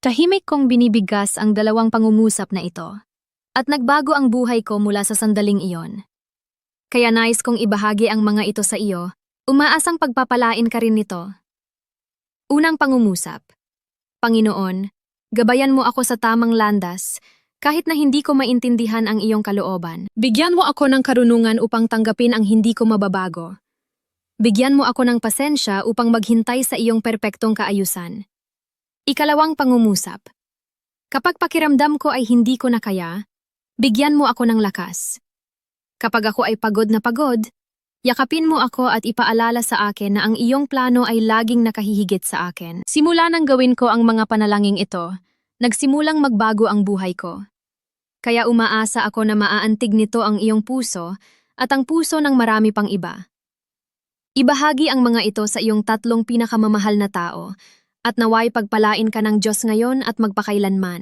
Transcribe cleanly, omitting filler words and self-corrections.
Tahimik kong binibigkas ang dalawang pangungusap na ito, at nagbago ang buhay ko mula sa sandaling iyon. Kaya nais kong ibahagi ang mga ito sa iyo, umaasang pagpapalain ka rin nito. Unang pangungusap. Panginoon, gabayan mo ako sa tamang landas, kahit na hindi ko maintindihan ang iyong kalooban. Bigyan mo ako ng karunungan upang tanggapin ang hindi ko mababago. Bigyan mo ako ng pasensya upang maghintay sa iyong perpektong kaayusan. Ikalawang pangungusap. Kapag pakiramdam ko ay hindi ko na kaya, bigyan mo ako ng lakas. Kapag ako ay pagod na pagod, yakapin mo ako at ipaalala sa akin na ang iyong plano ay laging nakahihigit sa akin. Simula nang gawin ko ang mga panalangin ito, nagsimulang magbago ang buhay ko. Kaya umaasa ako na maaantig nito ang iyong puso at ang puso ng marami pang iba. Ibahagi ang mga ito sa iyong tatlong pinakamamahal na tao at naway pagpalain ka ng Diyos ngayon at magpakailanman.